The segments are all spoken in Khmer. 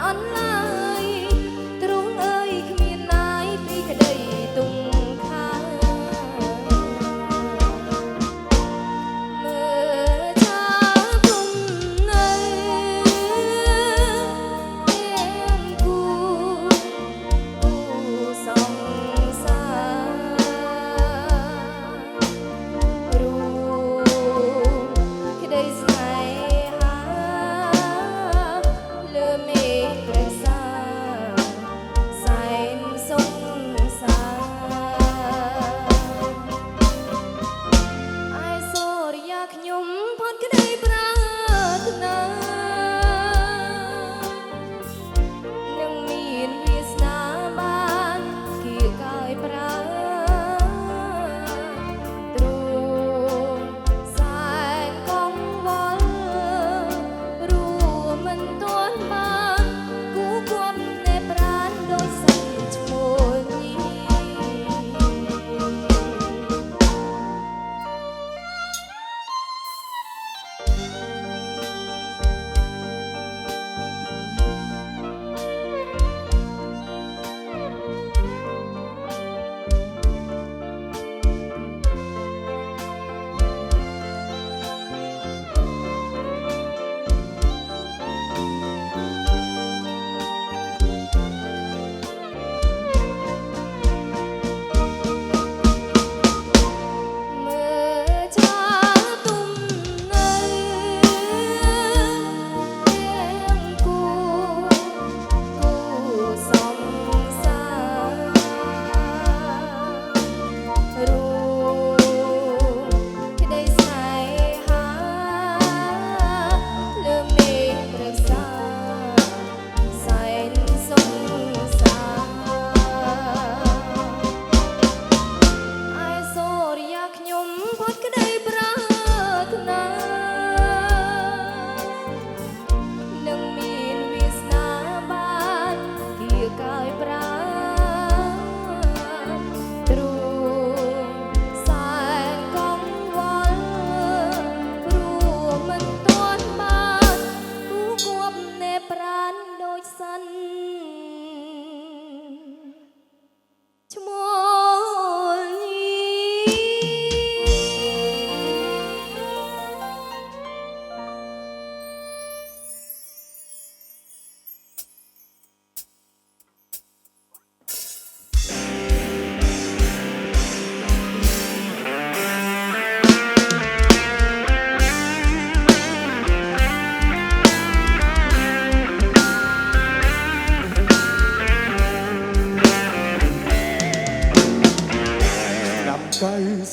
អន់ឡើយទ្រង់អើយគ្មានណាយពីក្តីទុំខាមើលចាគុំនៅទាំងគូសងក្តីស្នេហាលើមេឃប្រសាសែនសុខសាឯសូរិយាខ្ញុំផុតក្តីប្រាថ្នានឹងមានវាសនាបានគៀកកាយប្រា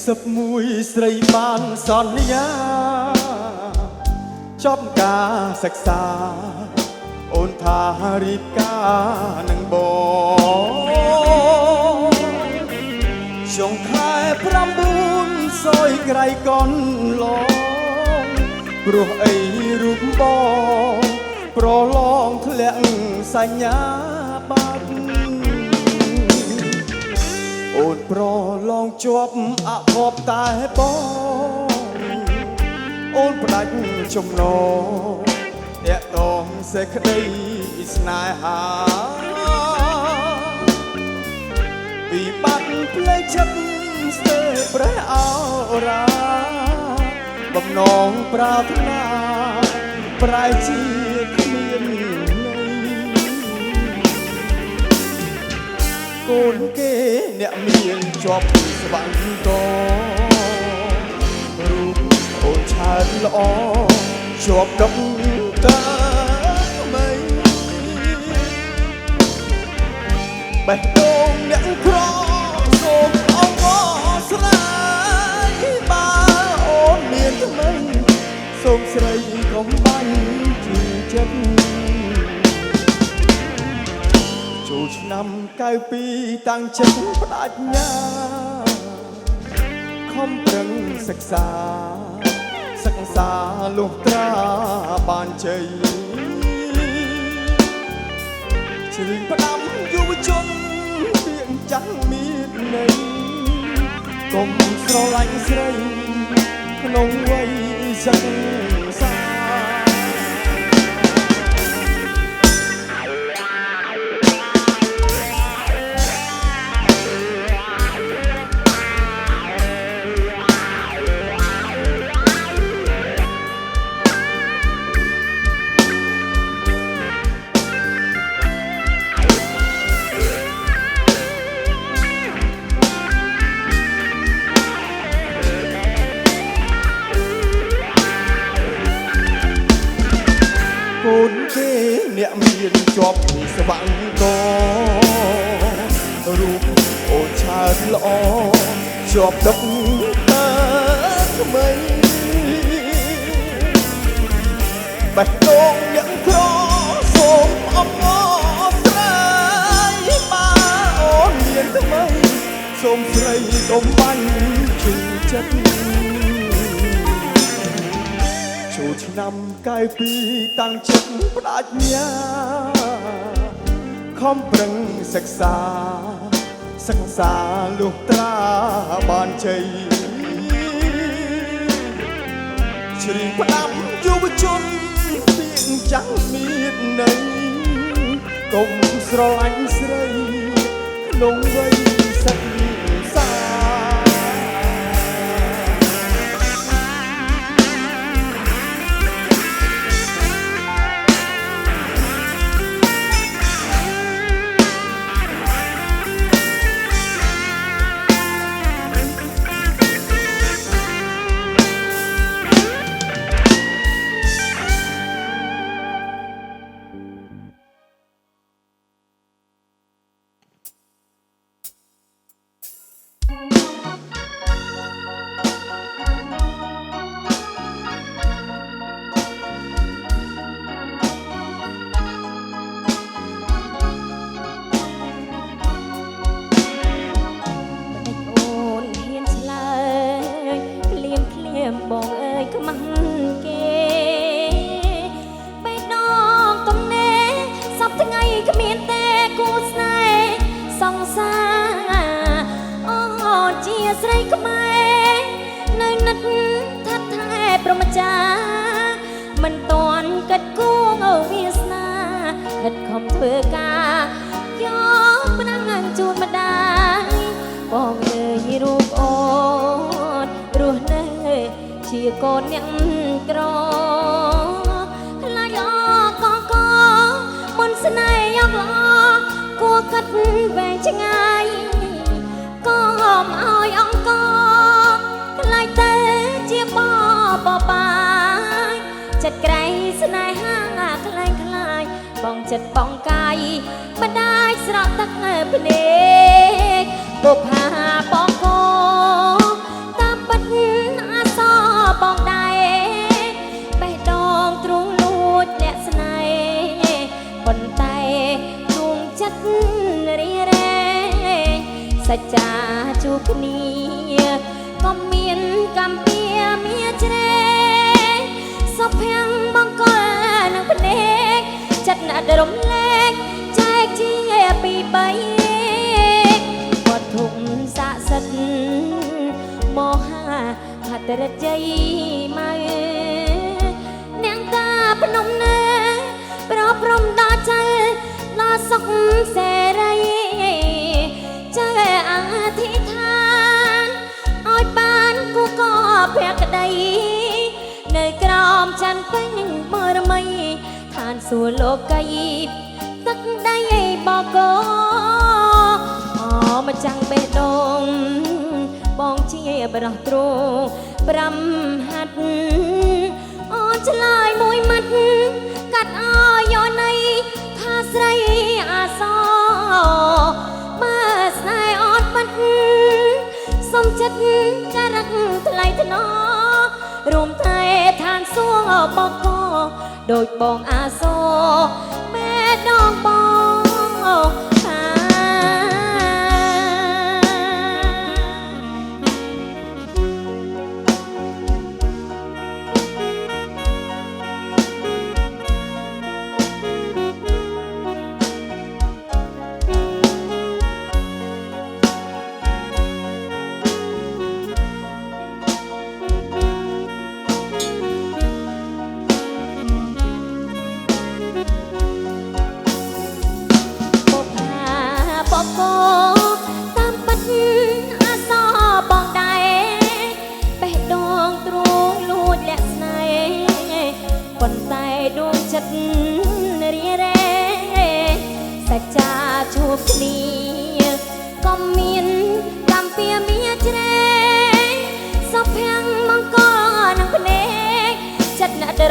91ស្រីបានសន្យាចប់ការសិក្សាអូនថារៀបការនឹងបងចុងខែ9សយក្រៃកនឡងព្រោះអីរូបបងប្រឡងធ្លាក់សញ្ញាបាត់អូនប្រឡងជាប់អភ័ព្វតែបងអូនផ្ដាច់ចំណងតាក់តងសេចក្តីស្នេហាពីបាត់ភ្លេចចិត្តស្ទើរប្រះអរ៉ាបំណងប្រាថ្នាប្រែជាគ្មានកូនគេអ្នកមានជាប់ស្វ័ងករូបអូនឆើតល្អជាប់ដុកតើមិនបេះដូងអ្នកក្រសូមអងស្លាយបើអូនមានថ្មីសូមស្រីកុំបាញ់ជាចិត្តចូលឆ្នាំ92តាំងចិត្តបដិញ្ញាខំប្រឹងសិក្សាលុះត្រាបានជ័យជ្រៀងផ្ដាំយុវជនពីងចាំងមានន័យកុំស្រឡាញ់ស្រីក្នុងវ័យសិក្សា ករូបអូនឆើតល្អជាប់ដឹកទៅថ្មីបេះដូងអ្នកក្រសូមអំណរស្រីមកអូនមានថ្មីសូមស្រីកុំបាញ់ជឿចិត្តចូលឆ្នាំកាយពីតាំងចិត្តបដិញ្ញាខំប្រឹងសិក្សាលុះត្រាបានជ័យជ្រៀងផ្ដាំយុវជនពីចាំងមានន័យកុំស្រឡាញ់ស្រីក្នុងវ័យសិក្សា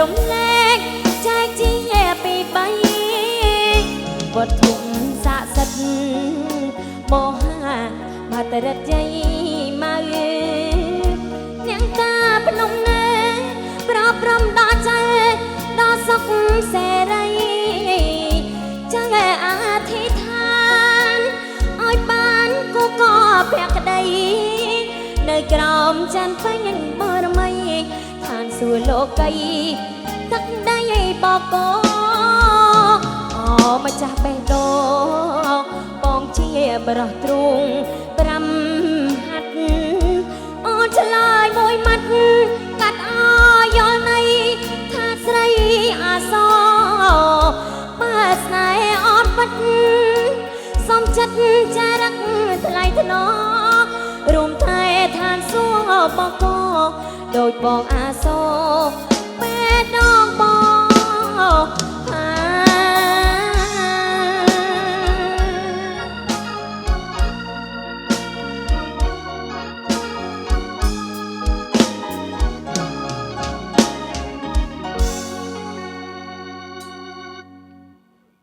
រំលែកចែកជាពីបីវត្ថុ ស័ក្តិសិទ្ធិមហាបាតរិទ្ធជ័យមកអ្នកតាភ្នំណែប្រព្រំដល់ใจដល់សុខសេរីចឹងអធិដ្ឋានឲ្យបានគូកភក្តីនៅក្រោមច័ន្ទពេញបរមីឋានសួគ៌លោកីទឹកដីបកអូម្ចាស់បេះដូងបងជាបរោះទ្រូង5ហាត់អូនឆ្លើយមួយម៉ាត់កាត់អយល់នៃថាស្រីអាសបើស្នេហ៍អត់ពិតសុំចិត្តចារឹកថ្លៃថ្នូររួមថែឋានសួគ៌បកដូចបងអាសបេះដូងបង